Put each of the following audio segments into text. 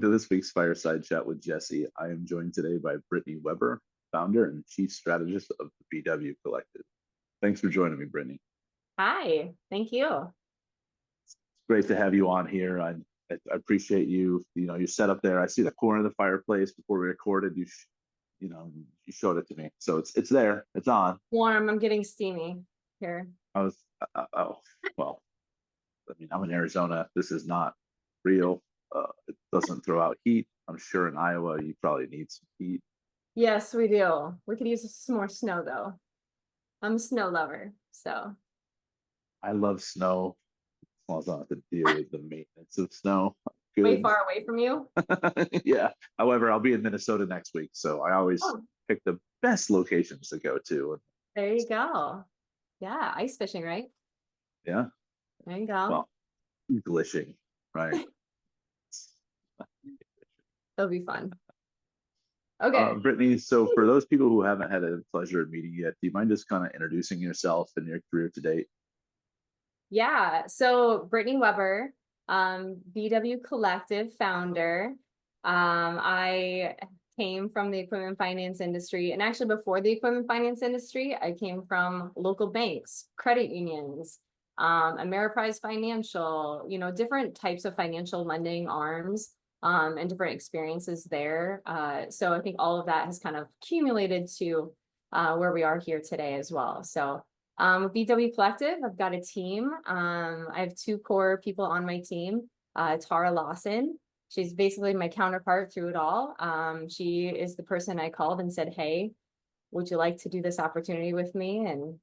to this week's Fireside Chat with Jesse. I am joined today by Brittany Weber, founder and chief strategist of the BW Collective. Thanks for joining me, Brittany. Hi, thank you. It's great to have you on here. I appreciate you. You know, you set up there. I see the corner of the fireplace before we recorded. You showed it to me, so it's there. It's on. Warm, I'm getting steamy here. I was oh well. I mean, I'm in Arizona. This is not real. It doesn't throw out heat. I'm sure in Iowa you probably need some heat. Yes, we do. We could use some more snow though. I'm a snow lover, so. I love snow as long as I don't have to deal with the maintenance of snow. Way Good. far away from you. Yeah. However, I'll be in Minnesota next week, so I always Oh, pick the best locations to go to. there you go. Yeah, ice fishing, right? Yeah. There you go. Well, glishing, right? It'll be fun. Okay. Brittany, so for those people who haven't had a pleasure of meeting yet, do you mind just kind of introducing yourself and your career to date? Yeah, so Brittany Weber, BW Collective founder. I came from the equipment finance industry, and actually before the equipment finance industry, I came from local banks, credit unions, Ameriprise Financial, different types of financial lending arms, and different experiences there. So I think all of that has kind of accumulated to where we are here today as well. So with BW Collective, I've got a team. I have two core people on my team. Tara Lawson. She's basically my counterpart through it all. She is the person I called and said, "Hey, would you like to do this opportunity with me?" And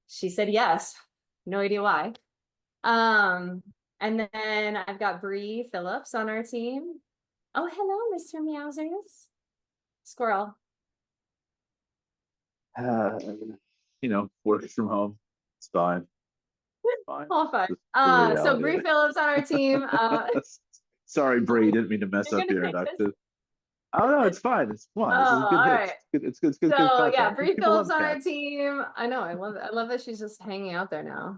she said yes. No idea why. And then I've got Bree Phillips on our team. Oh, hello, Mr. Meowsers. Squirrel. Uh, working from home. It's fine. Fine. All fun. Just the So reality of Bree it. Phillips on our team. Sorry, Bree. Didn't mean to mess You're up gonna your take this? introduction. Oh no, it's fine. It's fun. Oh, This is good all hits. right. It's good So yeah, content. Bree People Phillips love on our cats. team. I know. I love that she's just hanging out there now.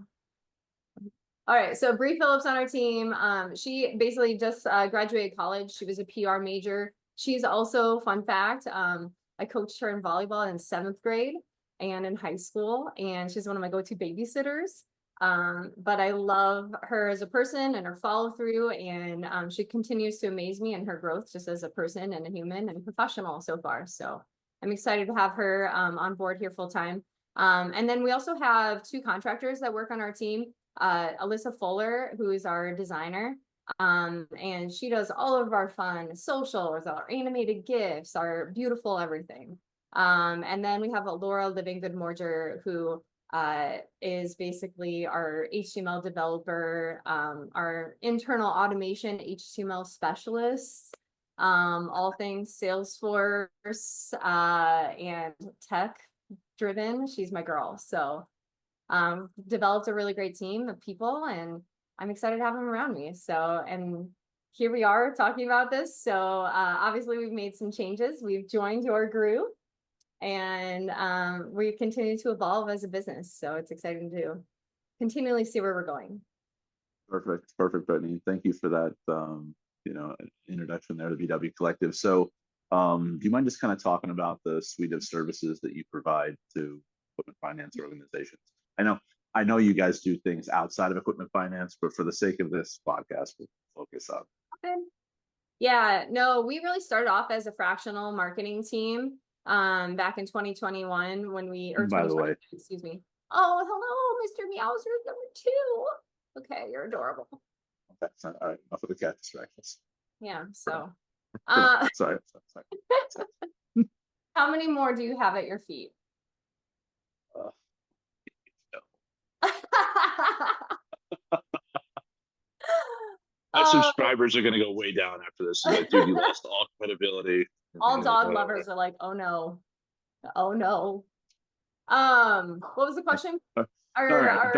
All right. So Bree Phillips on our team. She basically just graduated college. She was a PR major. She's also, fun fact, I coached her in volleyball in 7th grade and in high school, and she's one of my go-to babysitters. But I love her as a person and her follow through, and she continues to amaze me in her growth just as a person and a human and professional so far. So I'm excited to have her on board here full time. And then we also have two contractors that work on our team. Alyssa Fuller, who is our designer, and she does all of our fun socials, our animated GIFs, our beautiful everything. And then we have a Laura Living Good Morger, who is basically our HTML developer, our internal automation HTML specialist, all things Salesforce and tech driven. She's my girl. So developed a really great team of people, and I'm excited to have them around me. So, and here we are talking about this. So obviously we've made some changes. We've joined your group, and we continue to evolve as a business. So it's exciting to continually see where we're going. Perfect, Brittany. Thank you for that. Introduction there to BW Collective. So, do you mind just kind of talking about the suite of services that you provide to equipment finance organizations? I know you guys do things outside of equipment finance, but for the sake of this podcast, we'll focus on. Okay. Yeah, no, we really started off as a fractional marketing team back in 2021 when or By the 2020, way, excuse me. Oh, hello, Mr. Meowser #2. Okay, you're adorable. that's not all right. Enough of the cat distractions. Yeah, so Sorry. how many more do you have at your feet? Uh, My subscribers are going to go way down after this. Like, dude, you lost all credibility. All dog lovers are like, oh no, oh no. What was the question? All right,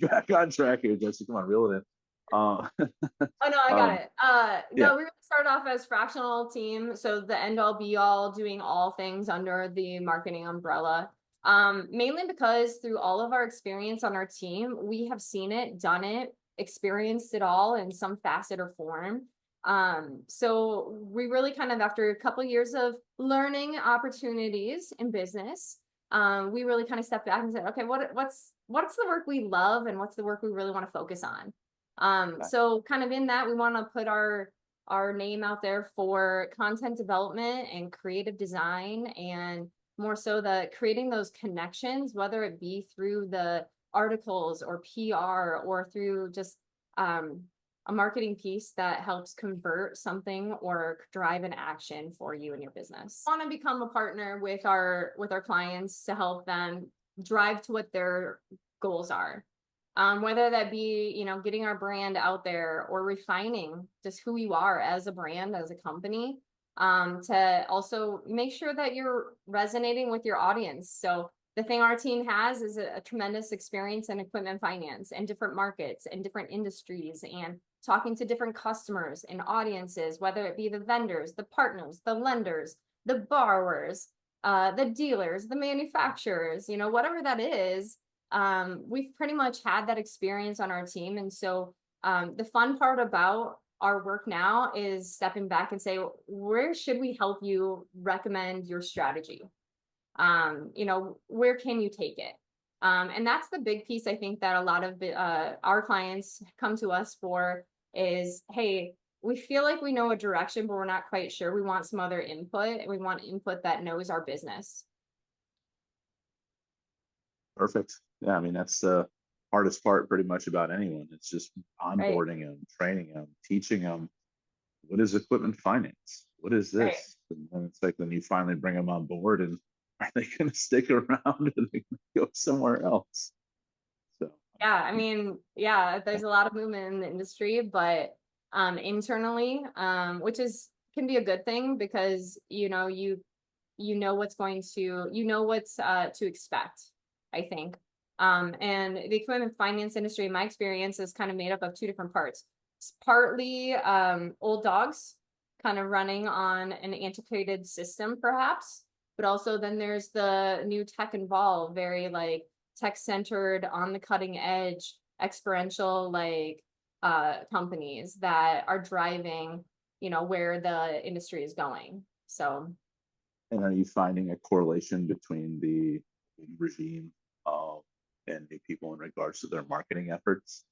back on track here, Jesse. Come on, reel it in. Oh no, I got it. Yeah. No, we really started off as fractional team, so the end all be all, doing all things under the marketing umbrella. Mainly because through all of our experience on our team, we have seen it, done it, experienced it all in some facet or form. So we really kind of, after a couple of years of learning opportunities in business, we really kind of stepped back and said, okay, what's the work we love and what's the work we really want to focus on? Okay. So kind of in that, we want to put our name out there for content development and creative design, and more so the creating those connections, whether it be through the articles or PR or through just a marketing piece that helps convert something or drive an action for you and your business. I want to become a partner with our clients to help them drive to what their goals are. Whether that be, getting our brand out there or refining just who you are as a brand, as a company, to also make sure that you're resonating with your audience. So the thing our team has is a tremendous experience in equipment finance and different markets and different industries, and talking to different customers and audiences, whether it be the vendors, the partners, the lenders, the borrowers, the dealers, the manufacturers, whatever that is. We've pretty much had that experience on our team. And so the fun part about our work now is stepping back and say, where should we help you recommend your strategy? Where can you take it? And that's the big piece I think that a lot of our clients come to us for is, hey, we feel like we know a direction, but we're not quite sure. We want some other input, and we want input that knows our business. Perfect. Yeah, I mean, that's the hardest part pretty much about anyone. It's just Right, onboarding them, training them, teaching them what is equipment finance? What is right. this? And then it's like when you finally bring them on board, and are they going to stick around or are they going to go somewhere else? So, Yeah, I mean, yeah, there's a lot of movement in the industry, but internally, which is can be a good thing because you know what's going to what's to expect, I think. And the equipment finance industry, in my experience, is kind of made up of two different parts. It's partly old dogs kind of running on an antiquated system, perhaps, but also then there's the new tech involved, very like tech centered, on the cutting edge, experiential like companies that are driving, where the industry is going. So and are you finding a correlation between the regime and the people in regards to their marketing efforts?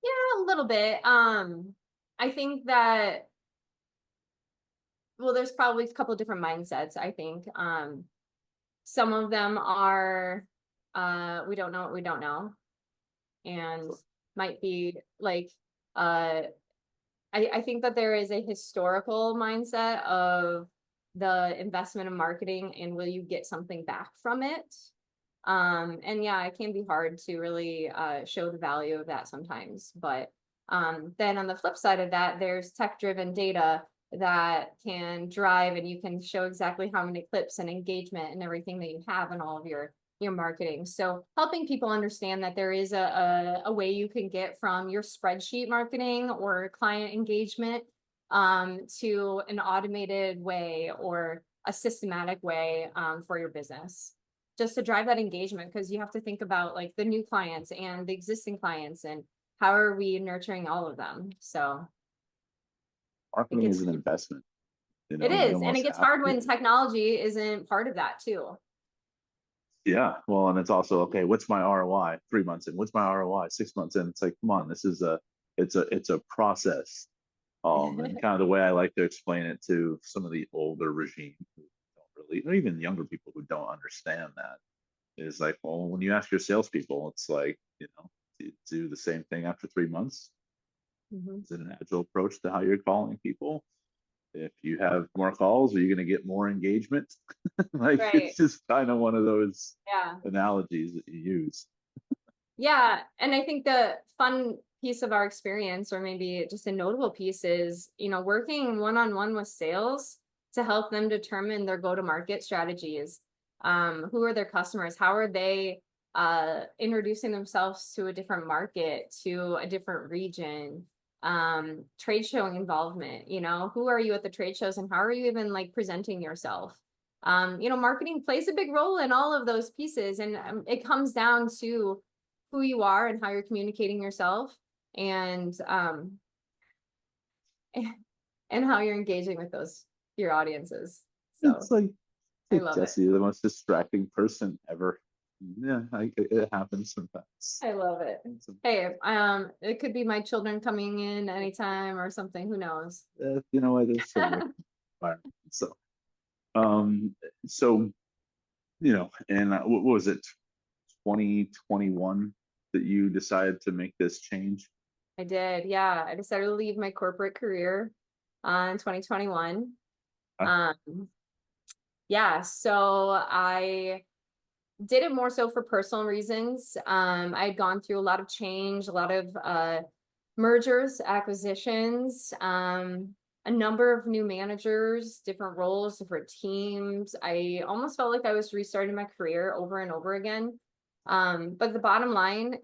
yeah, a little bit. I think that, well, there's probably a couple of different mindsets, I think. Some of them are we don't know what we don't know, and So, might be like uh I think that there is a historical mindset of the investment in marketing and will you get something back from it? And yeah, it can be hard to really show the value of that sometimes. But then on the flip side of that, there's tech-driven data that can drive, and you can show exactly how many clips and engagement and everything that you have in all of your marketing. So helping people understand that there is a way you can get from your spreadsheet marketing or client engagement to an automated way or a systematic way for your business, just to drive that engagement, because you have to think about like the new clients and the existing clients and how are we nurturing all of them. So it marketing gets is an investment. it You is, and it almost gets have hard when to. technology isn't part of that too. Yeah, well, and it's also okay. What's my ROI 3 months in? What's my ROI 6 months in? It's like, come on, this is it's a process. And kind of the way I like to explain it to some of the older regime who don't really, or even younger people who don't understand that, is like, well, when you ask your salespeople, it's like, do the same thing after 3 months. Mhm. Is it an agile approach to how you're calling people? If you have more calls, are you going to get more engagement? Like, Right. it's just kind of one of those Yeah. analogies that you use. Yeah, and I think the fun piece of our experience, or maybe just a notable piece, is, working one-on-one with sales to help them determine their go-to-market strategies. Who are their customers? How are they introducing themselves to a different market, to a different region? Trade show involvement, who are you at the trade shows and how are you even like presenting yourself? Marketing plays a big role in all of those pieces, and it comes down to who you are and how you're communicating yourself. And and how you're engaging with your audiences. So It's like, I love it. Jesse, you're the most distracting person ever. Yeah, it happens sometimes. I love it. So, Hey, it could be my children coming in anytime or something. Who knows? you know what? It's a work environment. So, um, so and what was it, 2021 that you decided to make this change? I did. Yeah. I decided to leave my corporate career in 2021. Uh, Um, yeah. So I did it more so for personal reasons. I had gone through a lot of change, a lot of mergers, acquisitions, a number of new managers, different roles, different teams. I almost felt like I was restarting my career over and over again. But the bottom line,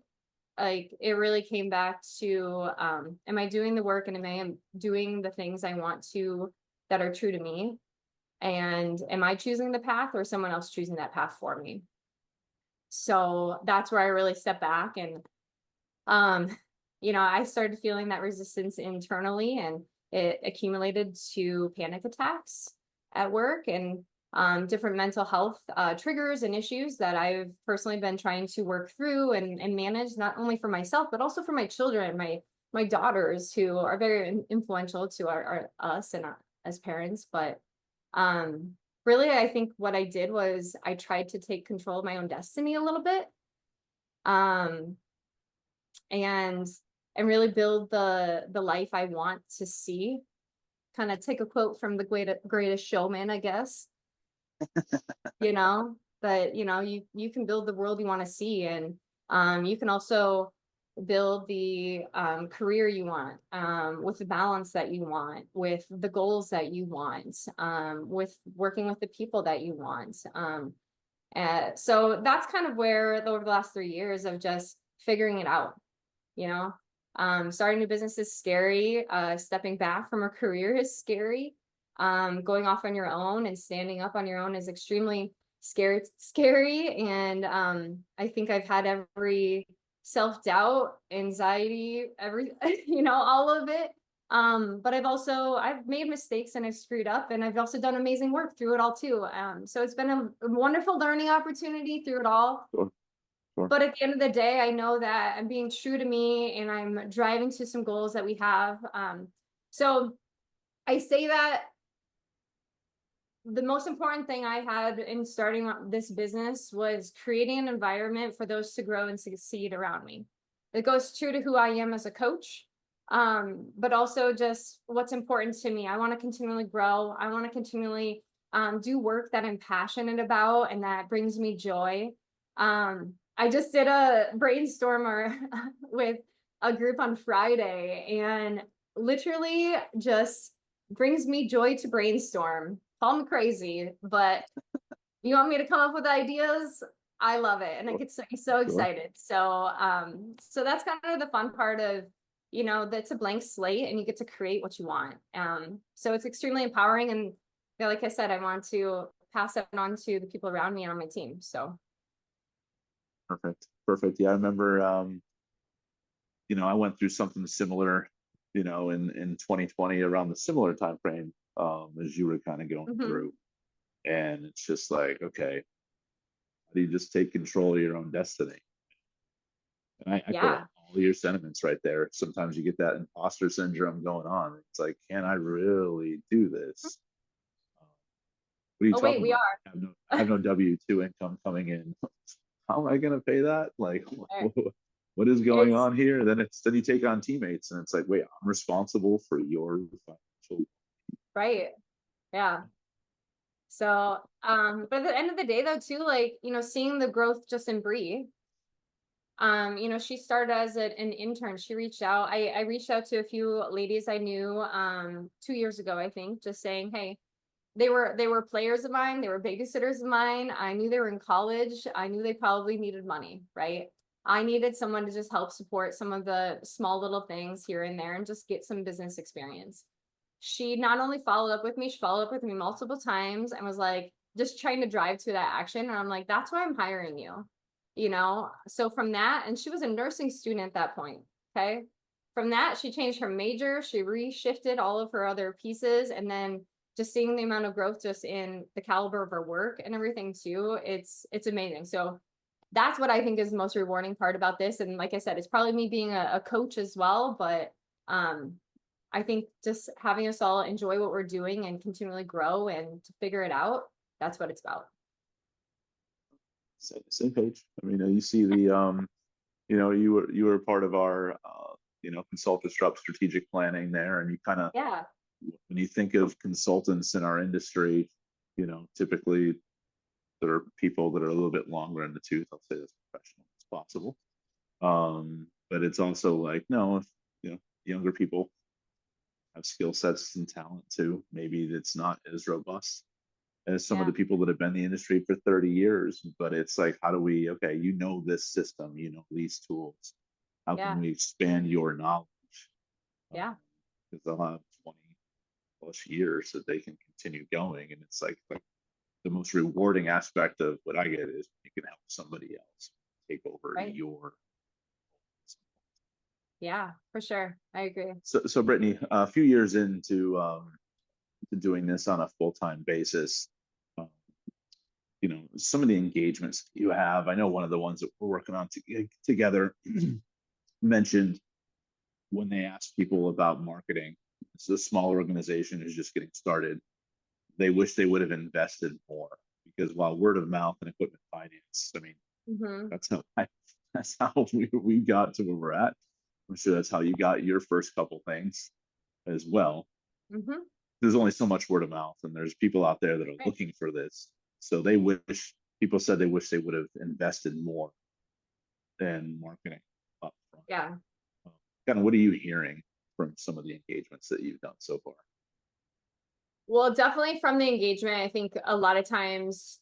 like it really came back to am I doing the work and am I doing the things I want to that are true to me? And am I choosing the path or someone else choosing that path for me? So that's where I really stepped back and um, I started feeling that resistance internally and it accumulated to panic attacks at work and different mental health triggers and issues that I've personally been trying to work through and manage not only for myself, but also for my children, my daughters who are very influential to us and as parents. But um, really, I think what I did was I tried to take control of my own destiny a little bit. Um, and really build the life I want to see. Kind of take a quote from the greatest showman, I guess. That you can build the world you want to see, and you can also build the career you want, with the balance that you want, with the goals that you want, with working with the people that you want. So that's kind of where over the last 3 years of just figuring it out. you know Starting a new business is scary. Stepping back from a career is scary. Going off on your own and standing up on your own is extremely scary. And I think I've had every self-doubt, anxiety, every all of it. But I've made mistakes and I've screwed up, and I've also done amazing work through it all too. So it's been a wonderful learning opportunity through it all. sure, sure. But at the end of the day, I know that I'm being true to me and I'm driving to some goals that we have. So I say that the most important thing I had in starting this business was creating an environment for those to grow and succeed around me. It goes true to who I am as a coach, but also just what's important to me. I want to continually grow. I want to continually do work that I'm passionate about and that brings me joy. I just did a brainstormer with a group on Friday, and literally just brings me joy to brainstorm. Call me crazy, but you want me to come up with ideas? I love it. And I Sure, get so sure. excited. So that's kind of the fun part of, that's a blank slate and you get to create what you want. So it's extremely empowering. And like I said, I want to pass that on to the people around me and on my team. So Perfect. Perfect. Yeah, I remember, I went through something similar, in 2020 around the similar time frame, as you were kind of going mhm. through. And it's just like, okay, how do you just take control of your own destiny? And I echo Yeah. all your sentiments right there. Sometimes you get that imposter syndrome going on. It's like, can I really do this? What are you Oh, wait, talking we about? are. I have no W-2 income coming in. How am I going to pay that? Like, what is going It's on here? Then you take on teammates, and it's like, wait, I'm responsible for your financial. right. Yeah. So, but at the end of the day though, too, like, seeing the growth just in Bree, she started as an intern. She reached out. I reached out to a few ladies I knew, 2 years ago, I think, just saying, hey, they were players of mine. They were babysitters of mine. I knew they were in college. I knew they probably needed money, right? I needed someone to just help support some of the small little things here and there and just get some business experience. She not only followed up with me, she followed up with me multiple times and was like, just trying to drive to that action. And I'm like, that's why I'm hiring you. So from that, and she was a nursing student at that point. Okay. from that, she changed her major, she reshifted all of her other pieces, and then just seeing the amount of growth just in the caliber of her work and everything too, it's amazing. So that's what I think is the most rewarding part about this. And like I said, it's probably me being a coach as well, but um I think just having us all enjoy what we're doing and continually grow and to figure it out, that's what it's about. Same page. I mean, you see the you were part of our consult disrupt strategic planning there, and you kind of, Yeah, when you think of consultants in our industry, typically there are people that are a little bit longer in the tooth. I'll say as professional as possible. But it's also like, no, if younger people have skill sets and talent too, maybe it's not as robust as some of yeah, the people that have been in the industry for 30 years. But it's like, how do we, okay, this system, these tools. How can yeah, we expand your knowledge? yeah, Because they'll have 20 plus years that they can continue going. And it's like the most rewarding aspect of what I get is you can help somebody else take over right. your. Yeah, for sure. I agree. So Brittany, a few years into to doing this on a full-time basis, um, some of the engagements you have. I know one of the ones that we're working on together mentioned when they ask people about marketing. It's a small organization who's just getting started. They wish they would have invested more, because while word of mouth and equipment finance, I mean, Hmm. that's how that's how we got to where we're at. I'm sure that's how you got your first couple things as well. Hmm. There's only so much word of mouth, and there's people out there that are Right. looking for this. So they wish people said they wish they would have invested more in marketing up front. Yeah. Kind of, what are you hearing from some of the engagements that you've done so far? Well, definitely from the engagement, I think a lot of times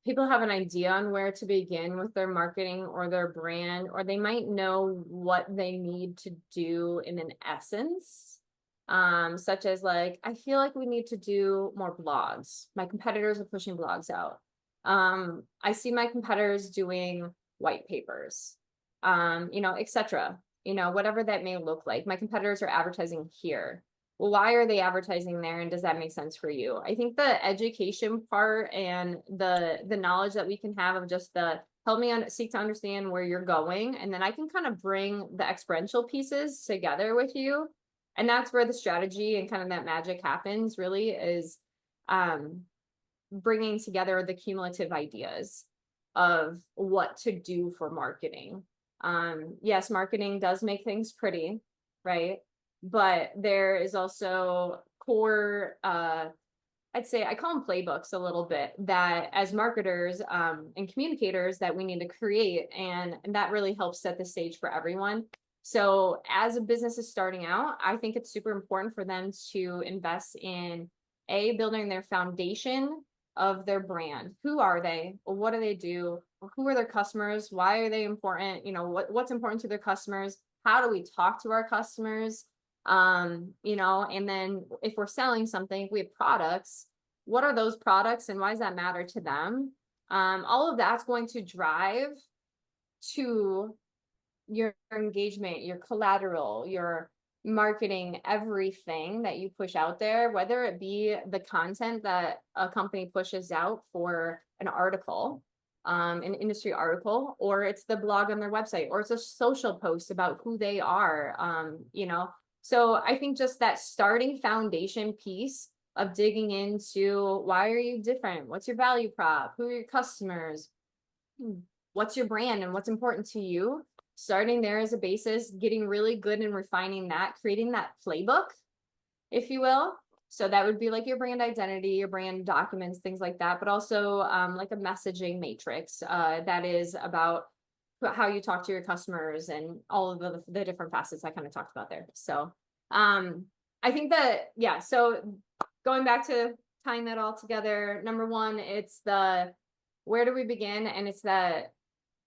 people have an idea on where to begin with their marketing or their brand, or they might know what they need to do in an essence. Such as like, I feel like we need to do more blogs. My competitors are pushing blogs out. I see my competitors doing white papers, etc. Whatever that may look like. My competitors are advertising here. Well, why are they advertising there, and does that make sense for you? I think the education part and the knowledge that we can have of just the help me seek to understand where you're going, and then I can kind of bring the experiential pieces together with you, and that's where the strategy and kind of that magic happens. Really is um bringing together the cumulative ideas of what to do for marketing. Yes, marketing does make things pretty, right? But there is also core, I'd say I call them playbooks a little bit, that as marketers and communicators that we need to create, and that really helps set the stage for everyone. So as a business is starting out, I think it's super important for them to invest in building their foundation of their brand. Who are they? What do they do? Who are their customers? Why are they important? What's important to their customers? How do we talk to our customers? And then if we're selling something, if we have products, what are those products and why does that matter to them? All of that's going to drive to your engagement, your collateral, your marketing, everything that you push out there, whether it be the content that a company pushes out for an article, an industry article, or it's the blog on their website, or it's a social post about who they are. So I think just that starting foundation piece of digging into why are you different? What's your value prop? Who are your customers? What's your brand and what's important to you? Starting there as a basis, getting really good and refining that, creating that playbook, if you will. So that would be like your brand identity, your brand documents, things like that, but also like a messaging matrix that is about how you talk to your customers and all of the different facets I kind of talked about there. So I think that, yeah, so going back to tying that all together, number one, it's the where do we begin? And it's that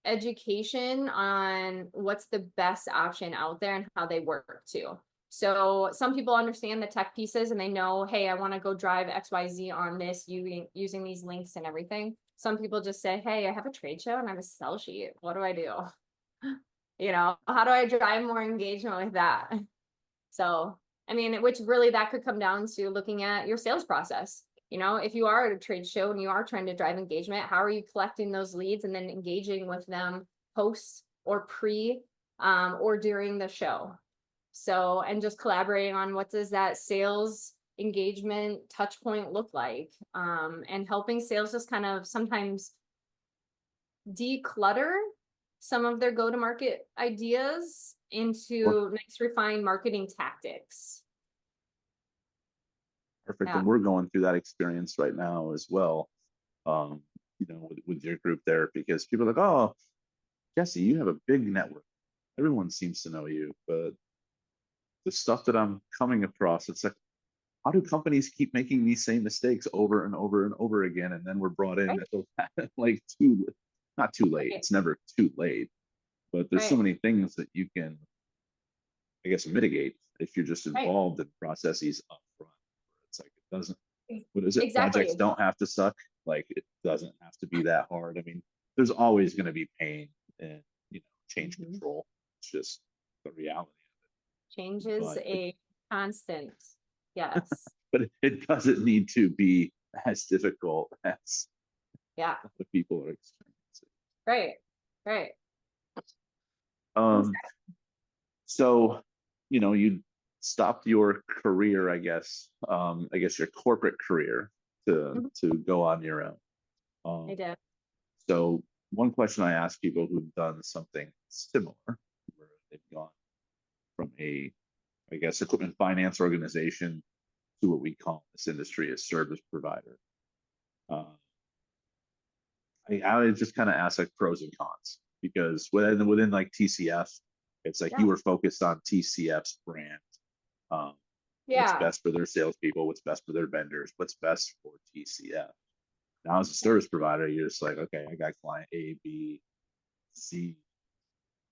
education on what's the best option out there and how they work too. So some people understand the tech pieces and they know, hey, I want to go drive XYZ on this using these links and everything. Some people just say, hey, I have a trade show and I have a sell sheet. What do I do? How do I drive more engagement with that? So, I mean, which really that could come down to looking at your sales process. If you are at a trade show and you are trying to drive engagement, how are you collecting those leads and then engaging with them post or pre or during the show? So, and just collaborating on what does that sales engagement touch point look like, and helping sales just kind of sometimes declutter some of their go-to-market ideas Well, into nice refined marketing tactics. perfect. Yeah. And we're going through that experience right now as well. With your group there, because people are like, oh, Jesse, you have a big network. Everyone seems to know you, but the stuff that I'm coming across, it's like, how do companies keep making these same mistakes over and over and over again? And then we're brought in Right. at the like not too late. Right. It's never too late, but there's so Right. many things that you can, I guess, mitigate if you're just Right. involved in processes up front. It's like it doesn't. What is it? Projects Exactly. don't have to suck. Like it doesn't have to be that hard. I mean, there's always going to be pain and change Mhm. control. It's just the reality Change of it. is a constant. Yes. But it doesn't need to be as difficult as Yeah. the people are experiencing. Right. Right. Um, Exactly. so you stopped your career, I guess your corporate career to Mhm. go on your own. I Um, did. so one question I ask people who've done something similar, where they've gone from I guess, equipment finance organization to what we call in this industry a service provider. Uh, I would just kind of ask like pros and cons, because within like TCF, it's like you Yeah. were focused on TCF's brand, um, what's Yeah. best for their salespeople, what's best for their vendors, what's best for TCF. Now, as a service provider, you're just like, okay, I got client A, B, C.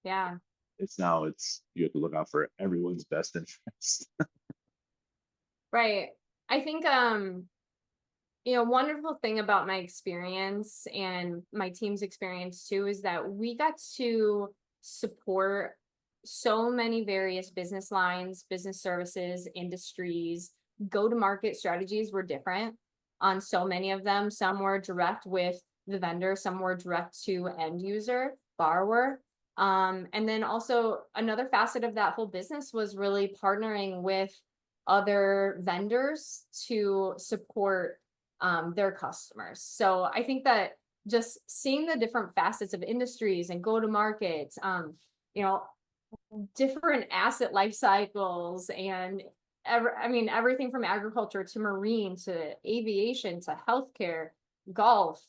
Yeah. It's you have to look out for everyone's best interest. Right. I think wonderful thing about my experience and my team's experience too is that we got to support so many various business lines, business services, industries. Go to market strategies were different on so many of them. Some were direct with the vendor, some were direct to end user, borrower. And then also another facet of that whole business was really partnering with other vendors to support their customers. So I think that just seeing the different facets of industries and go to market, you know, different asset life cycles and everything from agriculture to marine to aviation to healthcare, golf,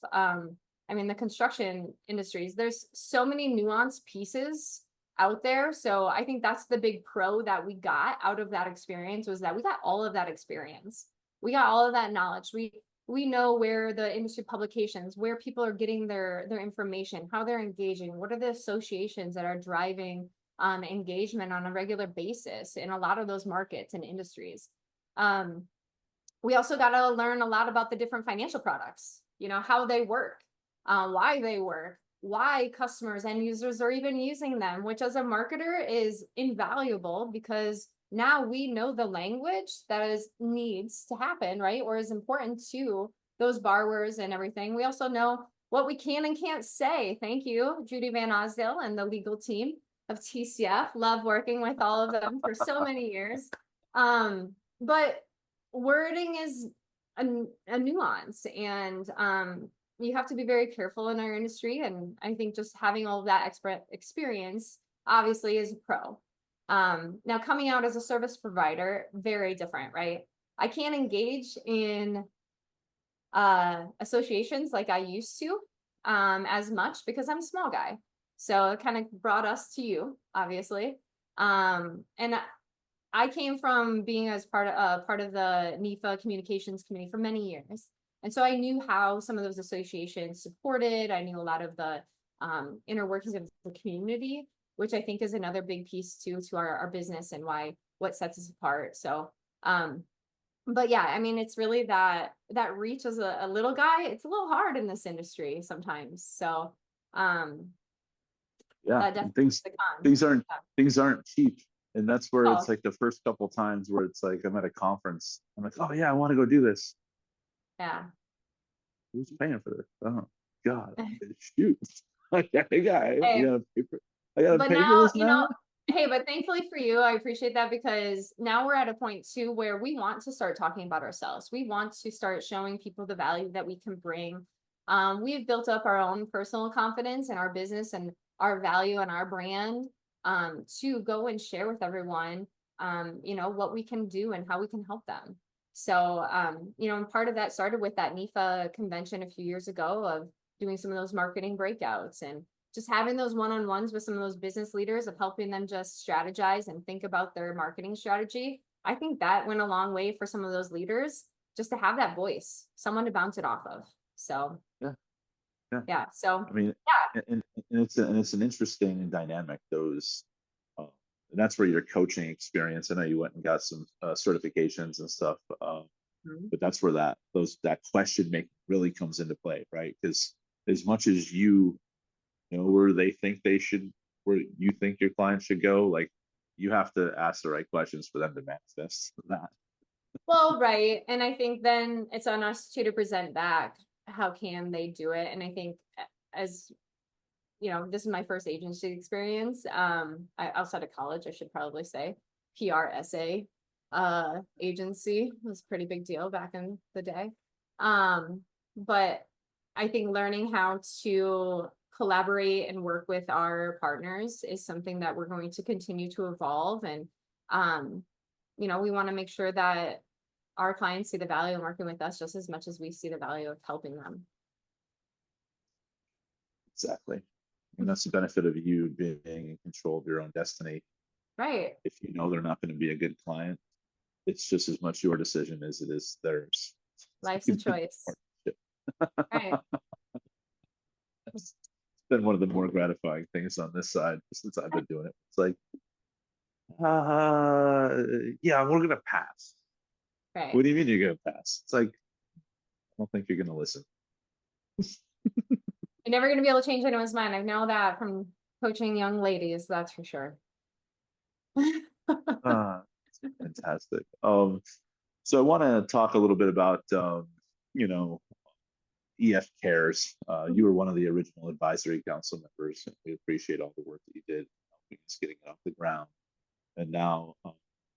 the construction industries, there's so many nuanced pieces out there. So I think that's the big pro that we got out of that experience was that we got all of that experience. We got all of that knowledge. We know where the industry publications, where people are getting their information, how they're engaging, what are the associations that are driving engagement on a regular basis in a lot of those markets and industries. We also got to learn a lot about the different financial products, how they work, why they work, why customers and users are even using them, which as a marketer is invaluable because now we know the language that needs to happen, right? Or is important to those borrowers and everything. We also know what we can and can't say. Thank you, Judy Van Osdale and the legal team of TCF. Love working with all of them for so many years. But wording is a nuance and you have to be very careful in our industry. And I think just having all of that experience obviously is a pro. Now coming out as a service provider, very different, right? I can't engage in associations like I used to as much because I'm a small guy. So it kind of brought us to you, obviously. And I came from being as part of the NIFA communications committee for many years. And so I knew how some of those associations supported. I knew a lot of the inner workings of the community, which I think is another big piece too to our business and what sets us apart. So but yeah, it's really that reach as a little guy, it's a little hard in this industry sometimes. So Yeah, That and definitely is a con. things aren't Yeah. things aren't cheap. And that's where it's Oh, like the first couple times where it's like I'm at a conference. I'm like, oh yeah, I want to go do this. yeah. Who's paying for this? Oh God, shoot. I Hey, gotta pay for I gotta but pay for now, this now. hey, but thankfully for you, I appreciate that because now we're at a point too where we want to start talking about ourselves. We want to start showing people the value that we can bring. We've built up our own personal confidence in our business and our value and our brand to go and share with everyone, what we can do and how we can help them. So, and part of that started with that NIFA convention a few years ago of doing some of those marketing breakouts and just having those one-on-ones with some of those business leaders of helping them just strategize and think about their marketing strategy. I think that went a long way for some of those leaders just to have that voice, someone to bounce it off of. So Yeah, yeah. yeah. So I mean, yeah. and it's an interesting dynamic. And that's where your coaching experience. I know you went and got some certifications and stuff, Mhm. but that's where that question making really comes into play, right? Because as much as you know where they think they should, where you think your client should go, like you have to ask the right questions for them to manifest that. Well, right. And I think then it's on us too to present back how can they do it. And I think as this is my first agency experience. Outside of college, I should probably say PRSA agency was a pretty big deal back in the day. But I think learning how to collaborate and work with our partners is something that we're going to continue to evolve. And we want to make sure that our clients see the value in working with us just as much as we see the value of helping them. Exactly. And that's the benefit of you being in control of your own destiny. Right. If you know they're not going to be a good client, it's just as much your decision as it is theirs. Life's a It's choice. Right. been one of the more gratifying things on this side since I've been doing it. It's like, yeah, we're gonna pass. Right. What do you mean you're gonna pass? It's like, I don't think you're gonna listen. You're never going to be able to change anyone's mind. I know that from coaching young ladies, that's for sure. Uh, Fantastic. So I want to talk a little bit about, you know, EF Cares. You were one of the original advisory council members, and we appreciate all the work that you did helping us getting it off the ground. And now,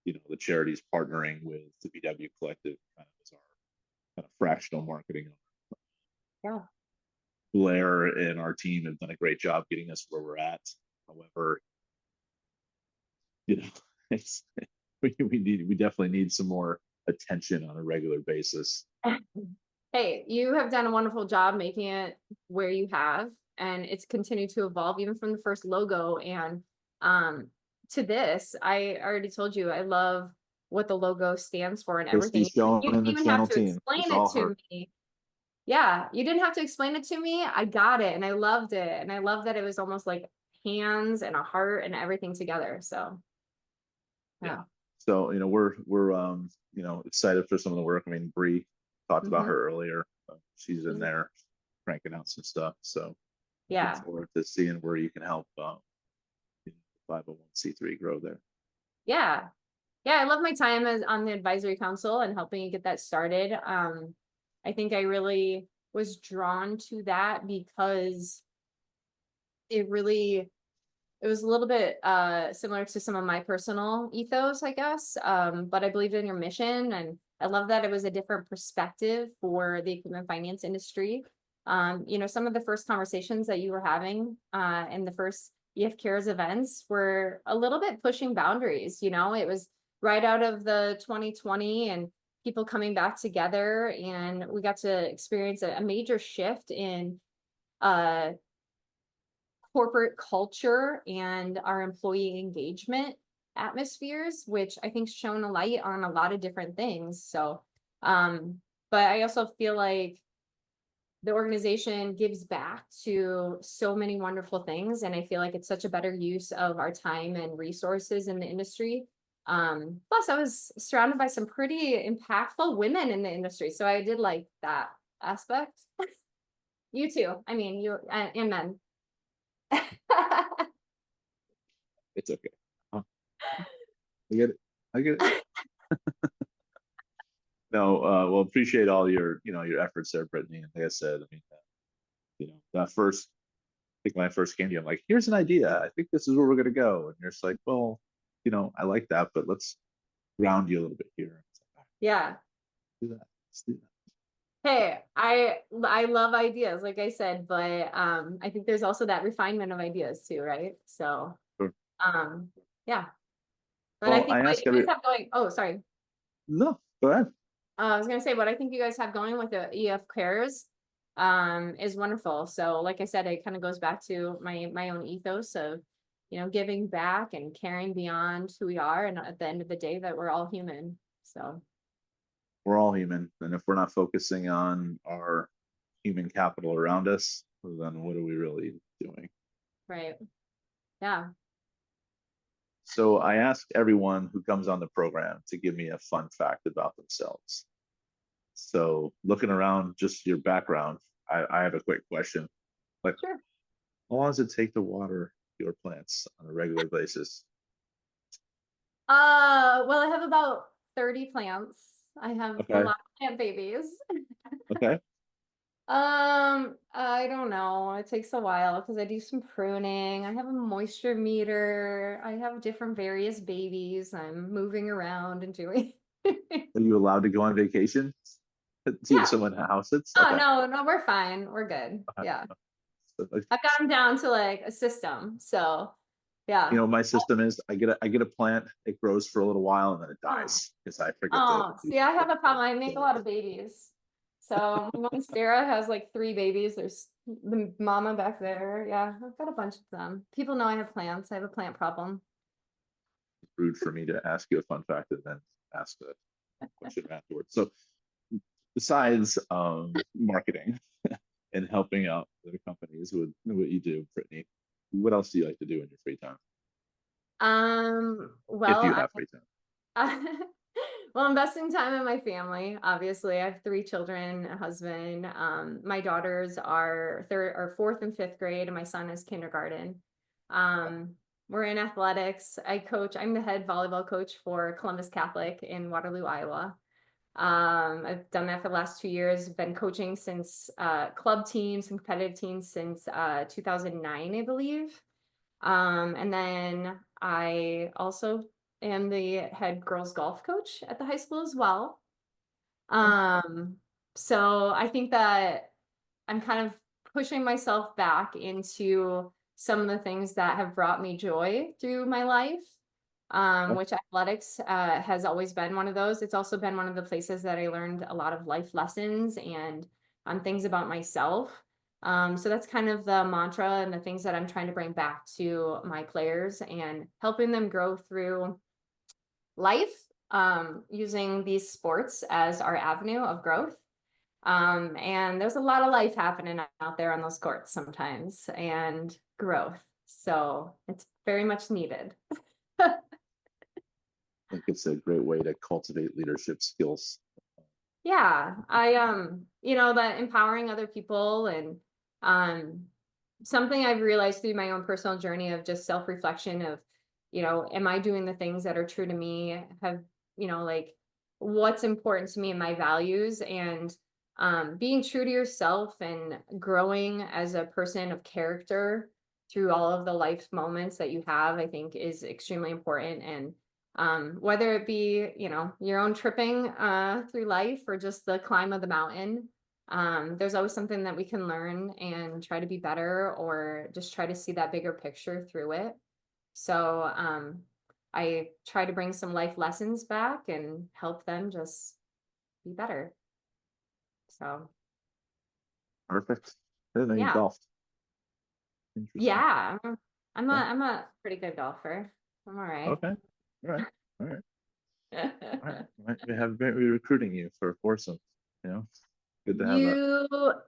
the charity's partnering with the BW Collective kind of as our kind of fractional marketing. Yeah. Blair and our team have done a great job getting us where we're at. However, you know, it's, we definitely need some more attention on a regular basis. Hey, you have done a wonderful job making it where you have, and it's continued to evolve even from the first logo. And to this, I already told you I love what the logo stands for and everything. Christy's showing You in didn't the even have channel to team. explain It's it all to her. me. Yeah, you didn't have to explain it to me. I got it and I loved it. And I love that it was almost like hands and a heart and everything together. So Yeah. yeah. So we're excited for some of the work. I mean, Bree talked about Hmm. her earlier. She's in there cranking out some stuff. So looking Yeah. forward to seeing where you can help 501c3 grow there. Yeah. Yeah. I love my time as on the advisory council and helping you get that started. I think I really was drawn to that because it really it was a little bit similar to some of my personal ethos, I guess. But I believed in your mission and I love that it was a different perspective for the equipment finance industry. Some of the first conversations that you were having in the first EF Cares events were a little bit pushing boundaries. It was right out of the 2020 and people coming back together, and we got to experience a major shift in uh corporate culture and our employee engagement atmospheres, which I think shone a light on a lot of different things. So, but I also feel like the organization gives back to so many wonderful things. And I feel like it's such a better use of our time and resources in the industry. Plus I was surrounded by some pretty impactful women in the industry. So I did like that aspect. You too. I mean, you and men. It's okay. Oh, I get it. I get it. No, well, appreciate all your, your efforts there, Brittany. And like I said, I mean, that first, I think when I first came to you, I'm like, here's an idea. I think this is where we're gonna go. And you're just like, well, I like that, but let's ground you a little bit here. It's like, "All right, Yeah. do that. Let's do Hey, I love ideas, like I said, but I think there's also that refinement of ideas too, right? So that." um yeah. But I Well, think I what ask you guys every, have going, oh, sorry. no, go ahead. I was gonna say what I think you guys have going with the EF Cares is wonderful. So like I said, it kind of goes back to my own ethos of, giving back and caring beyond who we are, and at the end of the day that we're all human. So We're all human. And if we're not focusing on our human capital around us, then what are we really doing? right. Yeah. So I ask everyone who comes on the program to give me a fun fact about themselves. So looking around just your background, I have a quick question. Like, Sure. how long does it take to water your plants on a regular basis? Well, I have about 30 plants. I have a Okay. lot of plant babies. Okay. I don't know. It takes a while because I do some pruning. I have a moisture meter. I have different various babies I'm moving around and doing. Are you allowed to go on vacation? Do you have Yeah. someone to house it? Oh, Okay. no, no, we're fine. We're good. Okay. Yeah. So, like, I've got them down to like a system. So, yeah. my system is I get a plant, it grows for a little while and then it Oh, dies because I forget to oh, do see, I something. have a problem. I make a lot of babies. So my mom Sarah has like 3 babies. There's the mama back there. Yeah, I've got a bunch of them. People know I have plants. I have a plant problem. Rude for me to ask you a fun fact and then ask a question afterwards. So besides marketing and helping out the companies with what you do, Brittany, what else do you like to do in your free time? If you Well, have free time. well, investing time in my family. Obviously, I have 3 children, a husband. My daughters are third or fourth and fifth grade, and my son is kindergarten. Um, we're in athletics. I'm the head volleyball coach for Columbus Catholic in Waterloo, Iowa. I've done that for the last 2 years. Been coaching since club teams and competitive teams since 2009, I believe. And then I also am the head girls golf coach at the high school as well. Okay. Um, so I think that I'm kind of pushing myself back into some of the things that have brought me joy through my life, Okay. which athletics has always been one of those. It's also been one of the places that I learned a lot of life lessons and things about myself. So that's kind of the mantra and the things that I'm trying to bring back to my players and helping them grow through life, using these sports as our avenue of growth. And there's a lot of life happening out there on those courts sometimes and growth. So it's very much needed. I think it's a great way to cultivate leadership skills. Yeah, that empowering other people and um something I've realized through my own personal journey of just self-reflection of, am I doing the things that are true to me? Like what's important to me and my values and being true to yourself and growing as a person of character through all of the life moments that you have, I think is extremely important. And whether it be, your own tripping through life or just the climb of the mountain, there's always something that we can learn and try to be better or just try to see that bigger picture through it. So I try to bring some life lessons back and help them just be better. So Perfect. I didn't know you yeah, golfed. Interesting. yeah, I'm a Okay. I'm a pretty good golfer. I'm all right. Okay. All right. All right. All right. We're recruiting you for foursome. You know, good to have a You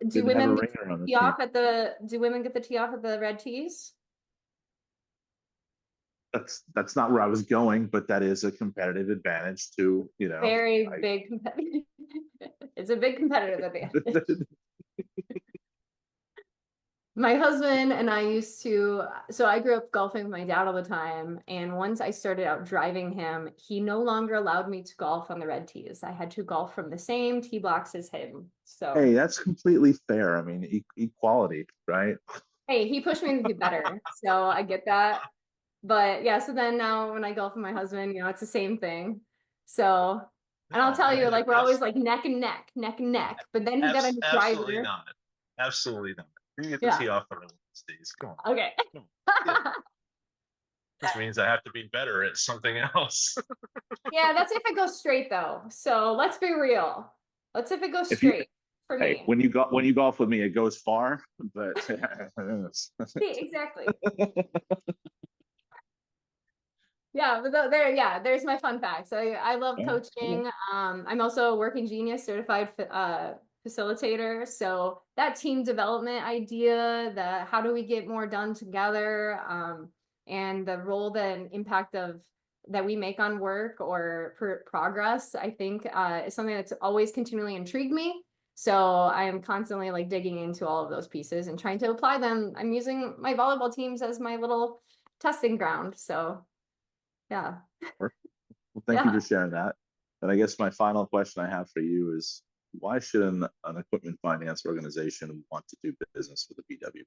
good do to have a women get ringer on the the tee team. off at the do women get the tee off at the red tees? That's not where I was going, but that is a competitive advantage to, Very I big competitive. It's a big competitive advantage. My husband and I used to, so I grew up golfing with my dad all the time. And once I started out driving him, he no longer allowed me to golf on the red tees. I had to golf from the same tee blocks as him. Hey, So, that's completely fair. I mean, equality, right? hey, he pushed me to do better. So I get that. But yeah, so then now when I golf with my husband, it's the same thing. So, and I'll No, tell you, like, we're always abs- like neck and neck, neck and neck. But then he got a new absolutely driver. not. Absolutely not. You get the Yeah. tee off on the Wednesdays. Come on. Okay. Come on. Yeah. This means I have to be better at something else. Yeah, that's if it goes straight though. So let's be real. Let's if it goes If you straight for Hey, me. when you golf with me, it goes far, but See, exactly. Yeah, but there's my fun facts. I love yeah, yeah, coaching. I'm also a working genius certified facilitator. So that team development idea, the how do we get more done together, and the role that and impact of that we make on work or progress, I think is something that's always continually intrigued me. So I am constantly like digging into all of those pieces and trying to apply them. I'm using my volleyball teams as my little testing ground. So yeah. well, thank you Yeah. for sharing that. And I guess my final question I have for you is, why should an equipment finance organization want to do business with a BW?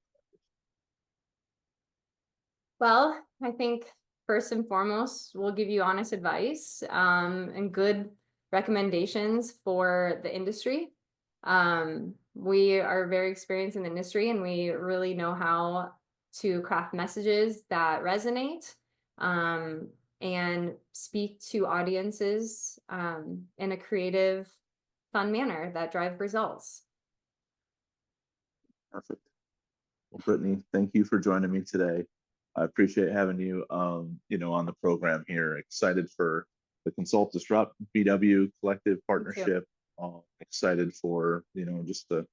Well, I think first and foremost, we'll give you honest advice and good recommendations for the industry. We are very experienced in the industry and we really know how to craft messages that resonate um, and speak to audiences in a creative, fun manner that drive results. Perfect. Well, Brittany, thank you for joining me today. I appreciate having you, on the program here. Excited for the Consult Disrupt BW Collective Me too. partnership. Excited for, just the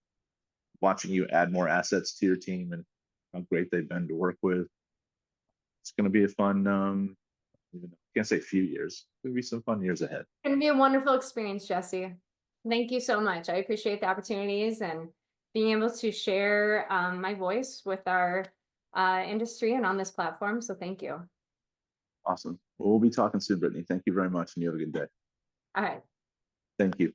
watching you add more assets to your team and how great they've been to work with. It's going to be a fun, can't say few years. There'll be some fun years ahead. It's going to be a wonderful experience, Jesse. Thank you so much. I appreciate the opportunities and being able to share my voice with our industry and on this platform. So thank you. Awesome. Well, we'll be talking soon, Brittany. Thank you very much, and you have a good day. All right. Thank you.